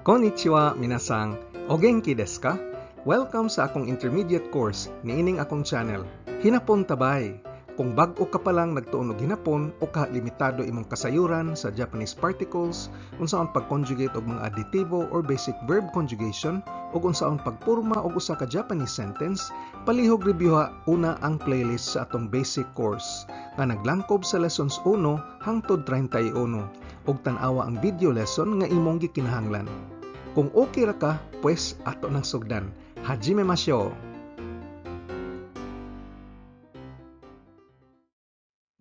Konnichiwa, minasan. O genki desu ka? Welcome sa akong intermediate course niining akong channel. Hinapon tabay. Kung bag-o ka pa lang nagtuon og hinapon o ka limitado imong kasayuran sa Japanese particles, unsaon pag-conjugate og mga aditibo or basic verb conjugation, ug unsaon pagporma og usa ka Japanese sentence, palihog reviewha una ang playlist sa atong basic course nga naglangkob sa lessons 1 hangtod 31 ug tan-awa ang video lesson nga imong gikinahanglan. Kung okay ra ka, pues ato nang sugdan. Hajimemashou!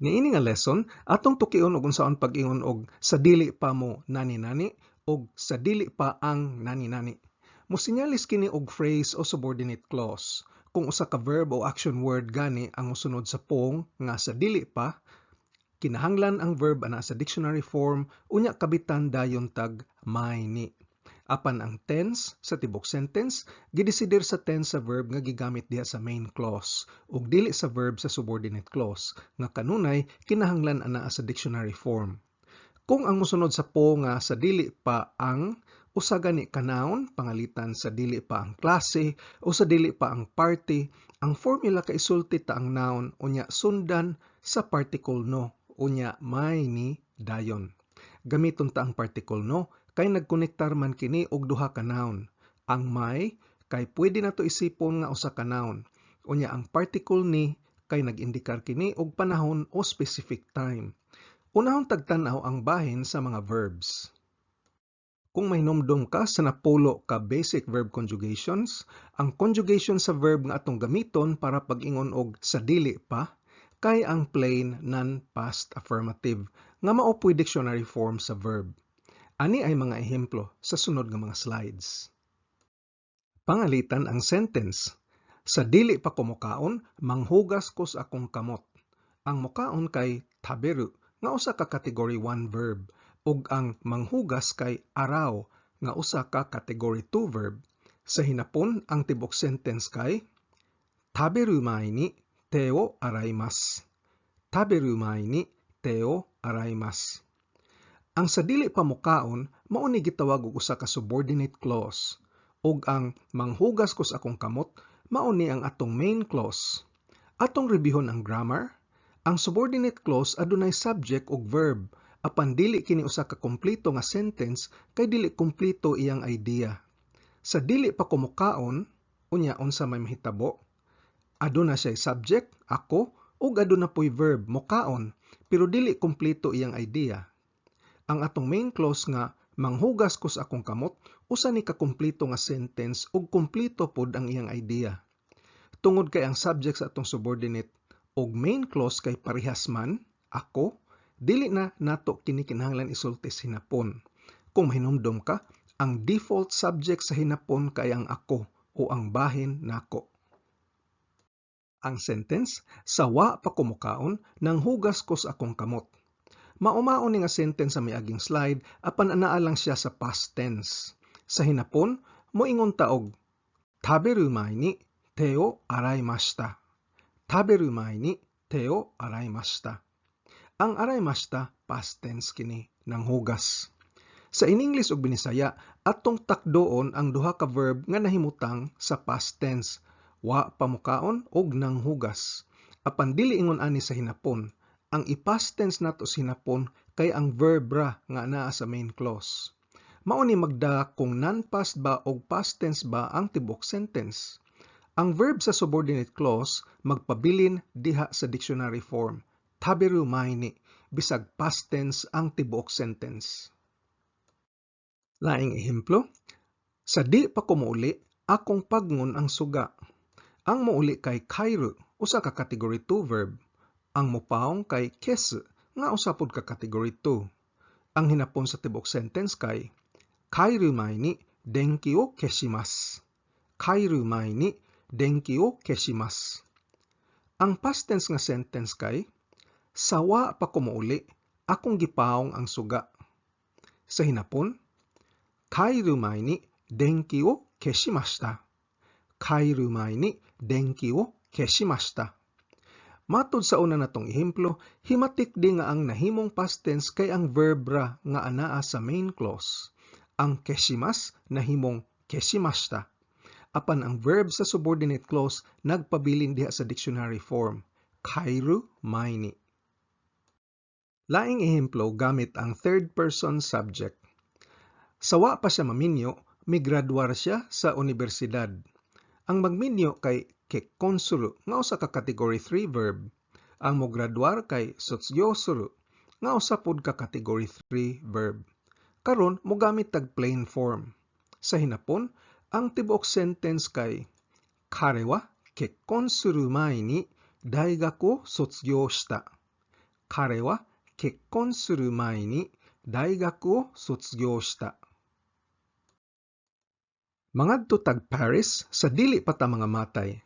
Niini nga lesson, atong tukion og unsaon pag-ingon og sa dili pa mo nani-nani og sa dili pa ang nani-nani. Mosinyalis kini og phrase o subordinate clause. Kung usa ka verb o action word gani ang mosunod sa pong nga sa dili pa, kinahanglan ang verb ana sa dictionary form unya kabitan dayon tag may ni. Apan ang tense sa tibok sentence gidesider sa tense sa verb nga gigamit diha sa main clause ug dili sa verb sa subordinate clause nga kanunay kinahanglan ana sa dictionary form. Kung ang mosunod sa po nga sa dili pa ang usa gani ka noun pangalitan sa dili pa ang klase o sa dili pa ang party, ang formula kay isulti ta ang noun unya sundan sa particle no unya may ni dayon. Gamiton ta ang particle no kay nagkonektar man kini og duha ka noun. Ang may kay pwede nato isipon nga usa ka noun. Unya ang particle ni kay nag-indikar kini og panahon o specific time. Unahon tagtan-aw ang bahin sa mga verbs. Kung mahinumdum ka sa napulo ka basic verb conjugations, ang conjugation sa verb nga atong gamiton para pag-ingon og sa dili pa kay ang plain non-past affirmative nga maopoy dictionary form sa verb. Ani ay mga ehemplo sa sunod nga mga slides. Pangalitan ang sentence. Sa dili pa ko mokaon, manghugas ko sa akong kamot. Ang mokaon kay taberu nga usa ka category 1 verb ug ang manghugas kay araw nga usa ka category 2 verb. Sa hinapon ang tibok sentence kay taberu mae ni te o araimasu. Taberu mae ni te o araimasu. Ang sa dili pa mokaon mao ni gitawag og usa ka subordinate clause ug ang manghugas ko sa akong kamot mao ni ang atong main clause. Atong reviewon ang grammar. Ang subordinate clause adunay subject ug verb apan dili kini usa ka kompleto nga sentence kay dili kompleto iyang idea. Sa dili pa ko mokaon unya unsa may mahitabo, aduna siya subject ako ug aduna poy verb mokaon pero dili kompleto iyang idea. Ang atong main clause nga manghugas ko sa akong kamot usa ni ka kompleto nga sentence ug kompleto pod ang iyang idea. Tungod kay ang subject sa atong subordinate ug main clause kay parehas man ako, dili na nato kini kinahanglan isulti sa hinapon. Kung mahinumdom ka, ang default subject sa hinapon kay ang ako o ang bahin nako. Ang sentence, sa wa pa ko mokaon nanghugas ko sa akong kamot. Mao ni nga sentence sa miaging slide apan anaa lang siya sa past tense. Sa hinapon, moingon ta og taberu mae ni te o araimashita. Taberu mae ni te o araimashita. Ang araimashita past tense kini nang hugas. Sa in-English ug Binisaya, atong takdoon ang duha ka verb nga nahimutang sa past tense, wa pa mokaon og nang hugas. Apan dili ingon ani sa hinapon. Ang i-past tense nato sa hinapon kay ang verb ra nga naa sa main clause. Mao ni magda kung non-past ba o past tense ba ang tibok sentence. Ang verb sa subordinate clause magpabilin diha sa dictionary form. Taberu mae ni bisag past tense ang tibok sentence. Laing ehemplo, sa di pa ko mauli, akong pagngon ang suga. Ang mauli kay kairu, usa ka category 2 verb. Ang mopaong kay kesu nga usapod ka category 2. Ang hinapon sa tibok sentence kay kairu mae ni denki o keshimasu. Kairu mae ni denki o keshimasu. Ang past tense nga sentence kay sa wa pa ko mauli, akong gipaong ang suga. Sa hinapon, kairu mae ni denki o keshimashita. Kairu mae ni denki o keshimashita. Matod sa una natong ehemplo, himatik di nga ang nahimong past tense kay ang verb ra nga anaa sa main clause. ang keshimas nahimong keshimashita. Apan ang verb sa subordinate clause nagpabilin diha sa dictionary form, kairu maini. Laing ehemplo gamit ang third person subject. Sawa pa siya maminyo, migraduar siya sa universidad. Ang magminyo kay kekkonsuru nga usa ka category 3 verb. Ang mograduar kay sotsgyosuru nga usa pod ka category 3 verb. Karon mogamit tag plain form. Sa hinapon, ang tibuok sentence kay kare wa kekkonsuru mae ni daigaku o sotsugyo shita. Kare wa kekkonsuru mae ni daigaku o sotsugyo shita. Mangadto tag Paris sa dili pa ta mga matay.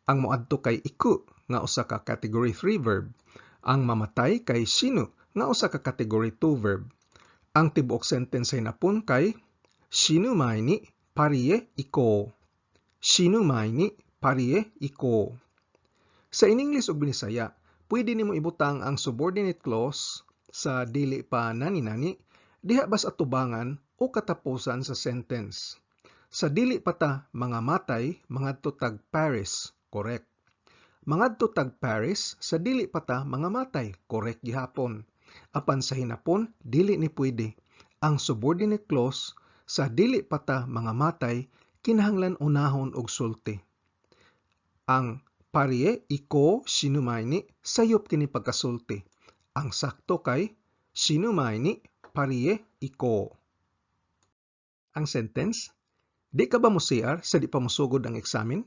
Ang moadto kay iku nga usa ka category 3 verb. Ang mamatay kay shinu nga usa ka category 2 verb. Ang tibuok sentence ay napun kay shinu mae ni parie iko. Shinu mae ni parie iko. Sa in-English ug Binisaya, pwede nimo ibutang ang subordinate clause sa dili pa nani-nani diha bas atubangan o katapusan sa sentence. Sa dili pa ta mga matay, mangadto tag Paris, correct. Mangadto tag Paris, sa dili pa ta mga matay, correct gihapon. Apan sa hinapon, dili ni pwede. Ang subordinate clause, sa dili pa ta mga matay, kinahanglan unahon og sulti. Ang parie iko shinumae ni sayop kini pagkasulti. Ang sakto kay shinumae ni parie iko. Ang sentence, di ka ba mo CR sa di pa musugod ang eksamen?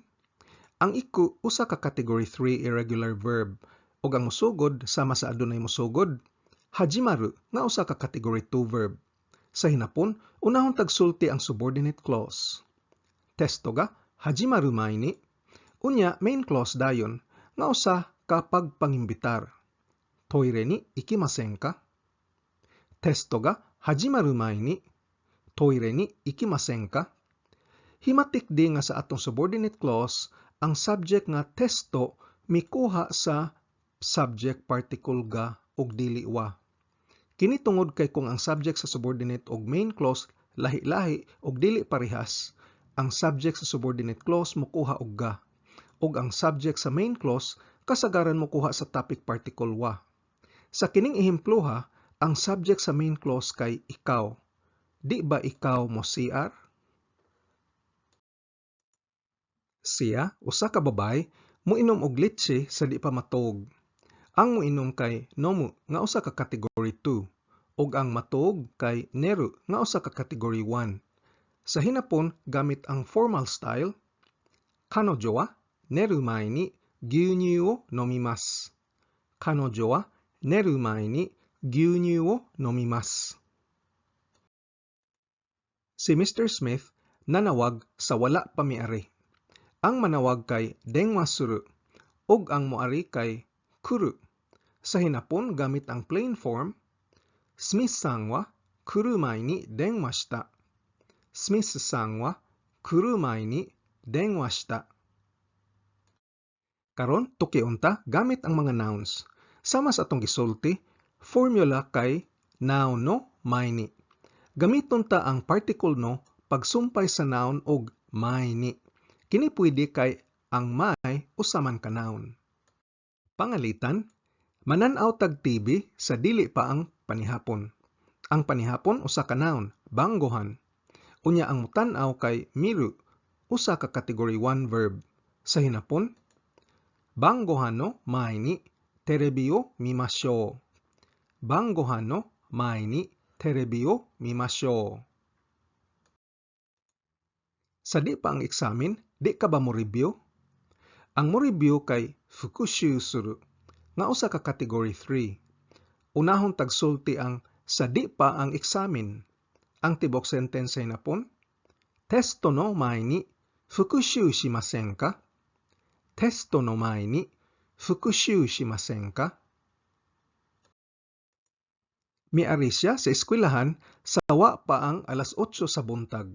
Ang iku usa ka category 3 irregular verb ug ang musugod sama sa adunay musugod. Hajimaru nga usa ka category 2 verb. Sa hinapon, unahon tagsulti ang subordinate clause. Testo ga hajimaru mae ni. Unya main clause dayon nga usa ka pagpangimbitar. Toire ni ikimasen ka? Testo ga hajimaru mae ni. Toire ni ikimasen ka? Himatik di nga sa atong subordinate clause, ang subject nga testo mikuha sa subject particle ga ug dili wa. Kini tungod kay kung ang subject sa subordinate ug main clause lahi-lahi ug dili parehas, ang subject sa subordinate clause mokuha og ga, ug ang subject sa main clause kasagaran mokuha sa topic particle wa. Sa kining ehemploha, ang subject sa main clause kay ikaw. Di ba ikaw mo CR? Siya, usa ka babay, moinom og litse sa di pa matog. Ang moinom kay nomu nga usa ka category 2 ug ang matog kay neru nga usa ka category 1. Sa hinapon gamit ang formal style, kanojo wa neru mae ni gyunyu o nomimasu. Kanojo wa neru mae ni gyunyu o nomimasu. Si Mr. Smith nanawag sa wala pamiari. Ang manawag kay denwa suru ug ang moari kay kuru. Sa hinapon gamit ang plain form, Smith-san wa kuru mae ni denwa shita. Smith-san wa kuru mae ni denwa shita. Karon tukiunta gamit ang mga nouns. Sama sa atong gisulti, formula kay noun no mae ni. Gamiton ta ang particle no pagsumpay sa noun og mae ni. Kini pwede kay ang may usaman ka noun. Pangalitan, mananaw tag TV sa dili pa ang panihapon. Ang panihapon usa ka noun, banggohan. Unya ang mutanaw kay miru, usa ka category 1 verb. Sa hinapon, banggohan no mae ni terebi o mimashou. Banggohan no mae ni terebi o mimashou. Sa di pa ang eksamen, di ka ba mo review? Ang mo review kay fukushū suru, nga usa ka category 3. Unahon tagsulti ang sa di pa ang eksamen. Ang tibok sentence ay napon, testo no mae ni fukushū shimasen ka? Testo no mae ni fukushū shimasen ka? Miari siya sa eskwelahan sa wa pa ang alas 8 sa buntag.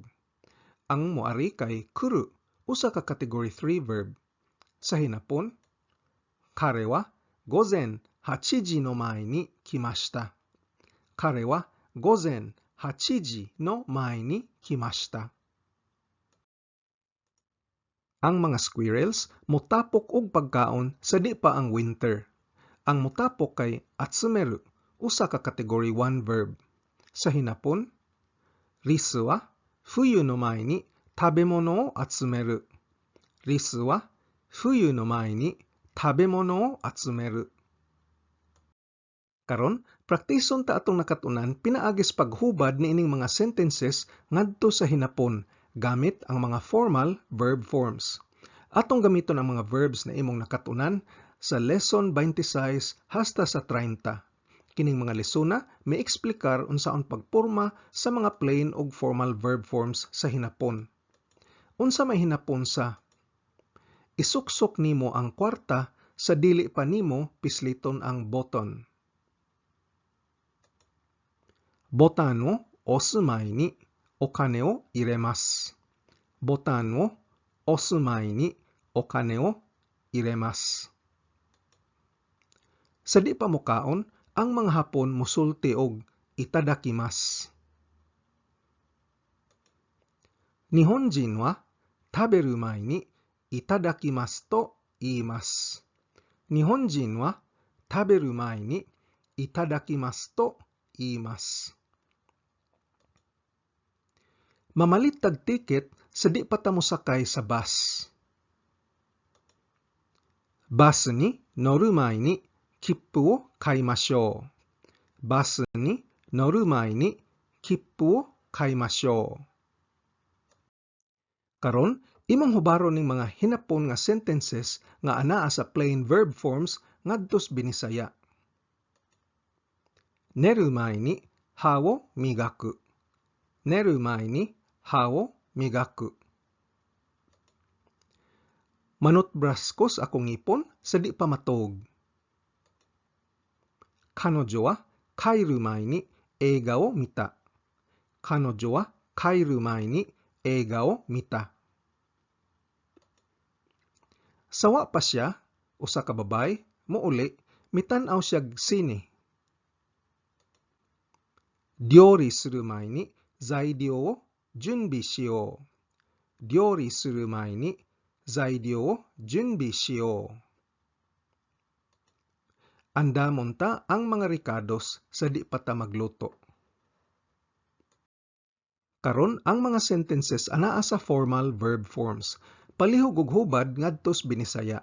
Ang moari kay kuru, usa ka category 3 verb. Sa hinapon, kare wa gozen 8 ji no mae ni kimashita. Kare wa gozen 8 no mae ni himashita. Ang mga squirrels motapok og pagkaon sa di pa ang winter. Ang motapok kay atsumeru, usa ka category 1 verb. Sa hinapon, risu wa fuyu no mae ni tabemono o atsumeru. Risu wa fuyu no mae ni tabemono o atsumeru. Karon, praktison ta atong nakatunan pinaagis paghubad niining mga sentences ngadto sa hinapon gamit ang mga formal verb forms. Atong gamiton ang mga verbs na imong nakatunan sa lesson 26 hasta sa 30. Kining mga lesona may eksplikar unsaon pagporma sa mga plain ug formal verb forms sa hinapon. Unsa may hinapon sa isuksok nimo ang kwarta sa dili pa nimo pisliton ang button. Botan wo osu mae ni okane o iremasu. Botan wo osu mae ni okane o iremasu. Sa di pa mukaon, ang mga Hapon musulti og itadakimasu. Nihonjin wa taberu mae ni itadakimasu to iimasu. Nihonjin wa taberu mae ni itadakimasu to iimasu. Mamalit tag ticket sa di pa ta mosakay sa bus. Bus ni noru mae ni kippu o kaimashou. Bus ni noru mae ni kippu o kaimashou. Karon, imong hubaron ning mga hinapon nga sentences nga anaa sa plain verb forms ngadtos Binisaya. Neru mae ni ha wo migaku. Neru mae ni ha wo migaku. Manutbraskos akong ngipon sa di pa matog. Kanojo wa kairu mae ni eiga o mita. Kanojo wa kairu mae ni eiga o mita. Sawa pa siya, usa ka babay, muuli, mitan-aw siya sine. Ryori suru mae ni zairyo o junbi shiyou. Ryori suru mae ni zairyo o junbi shiyou. Andamon ta ang mga rikados sa di pa ta magluto. Karon, ang mga sentences anaa sa formal verb forms. Palihog ug hubad ngadtos Binisaya.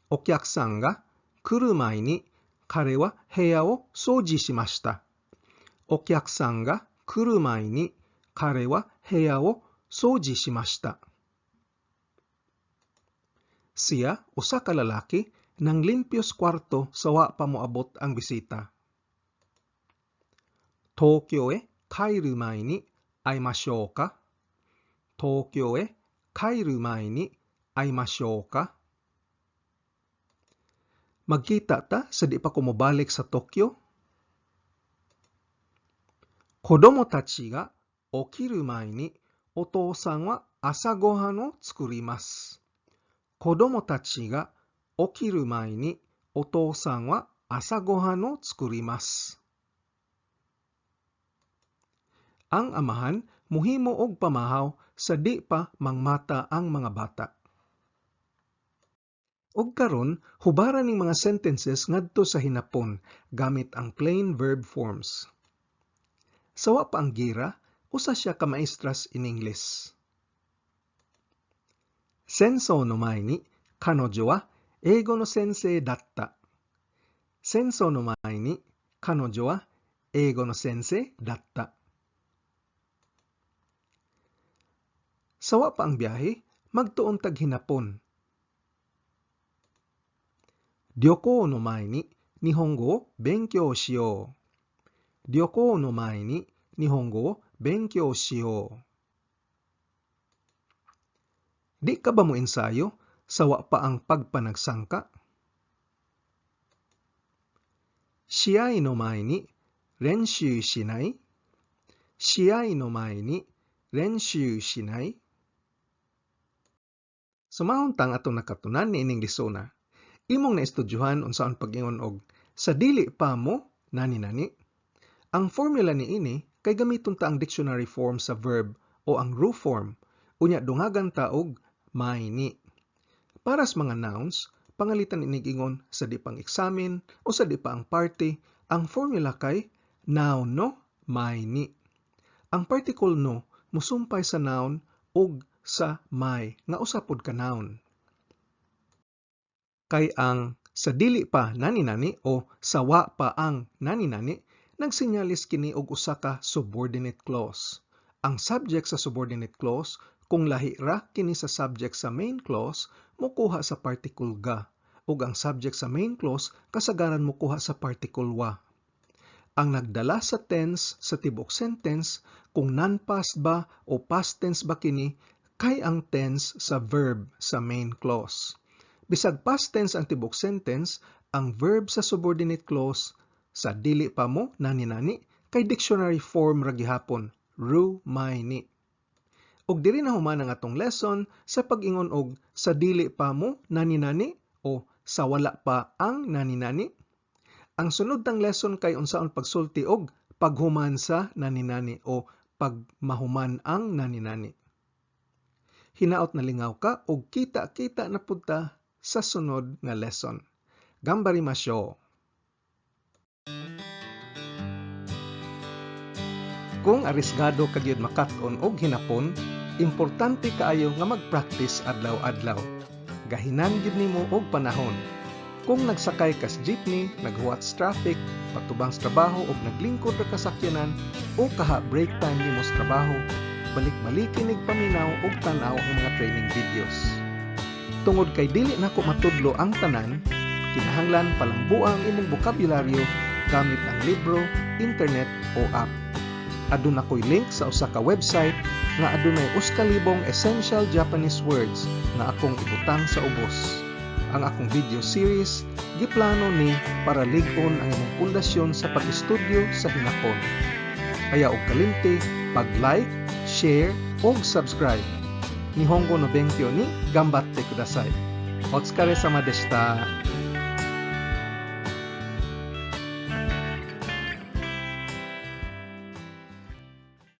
Okyakusan ga kuru mae ni kare wa heya o souji shimashita. Okyakusan ga kuru mae ni kare wa heya o souji shimashita. Siya, usa ka lalaki, nang limpyos kwarto sa wa pa moabot ang bisita. Tokyo e kairu mae ni aimashou ka? Tokyo e kairu mae ni aimashou ka? Magkita ta sa di pa ko mobalik sa Tokyo? Kodomo tachi ga okiru mae ni otousan wa asa gohan o tsukurimasu. Kodomo tachi ga okiru mae ni otousan wa asa gohan o tsukurimasu. Ang amahan muhimo og pamahaw sa di pa mangmata ang mga bata. Og karon, hubaran ning mga sentences ngadto sa hinapon gamit ang plain verb forms. Sawa pa ang gira, usa siya ka maestras in English. Sensou no mae ni kanojo wa eigo no sensei datta. Sensou no mae ni kanojo wa eigo no sensei datta. Sawa pa ang biyahe, magtuon tag hinapon. Ryoko no mae ni Nihongo o benkyou shiyou. Ryoko no mae ni Nihongo o benkyou shiyou. Di ka ba mo ensayo? Sawa pa ang pagpanagsangka? Shiai no mae ni renshū shinai? Shiai no mae ni renshū shinai? Sumahon tang atong nakatunan niining lesona. Imong naestudyuhan unsaon pag-ingon og sa dili pa mo nani-nani. Ang formula niini kay gamiton ta ang dictionary form sa verb o ang roof form. Unya dungagan ta og may ni. Para sa mga nouns, pangalitan inigingon sa di pang examine o sa di pa ang party, ang formula kay noun no, may ni. Ang particle no musumpay sa noun ug sa may nga usapod ka noun. Kay ang sa dili pa nani-nani o sa wa pa ang nani-nani, nagsinyalis kini og usa ka subordinate clause. Ang subject sa subordinate clause, kung lahi ra kini sa subject sa main clause, mokuha sa particle ga, ug ang subject sa main clause kasagaran mokuha sa particle wa. Ang nagdala sa tense sa tibok sentence, kung non-past ba o past tense ba kini, kay ang tense sa verb sa main clause. Bisag past tense ang tibok sentence, ang verb sa subordinate clause sa dili pa mo nani-nani kay dictionary form ra gihapon, ru may ni. Ug diri na human ang atong lesson sa pag-ingon og sa dili pa mo nani-nani o sa wala pa ang nani-nani. Ang sunod tang lesson kay unsaon pagsulti og paghuman sa nani-nani o pagmahuman ang nani-nani. Hinaot na lingaw ka og kita-kita na punta sa sunod nga lesson. Gambarimasyo! Kung arisgado kagyud makat-on og hinapon, importante kaayo nga mag-practice adlaw-adlaw. Gahinan gyud nimo og panahon. Kung nagsakay kas jeepney, naghuwat sa traffic, patubang sa trabaho ug naglingkod ra kasakyanan o kaha break time nimo sa trabaho, balik-balikin ig paminaw ug tan-aw ang mga training videos. Tungod kay dili nako matudlo ang tanan, kinahanglan palambuang imong bokabularyo gamit ang libro, internet o app. Aduna ko'y link sa usa ka website nga adunay 2,000 essential Japanese words nga akong ibutang sa ubos. Ang akong video series giplano ni para lig-on ang imong pundasyon sa pag-estudyo sa hinapon. Kaya og kalimti pag-like, share ug subscribe. Nihongo no benkyo ni gambatte kudasai. Otsukare sama deshita.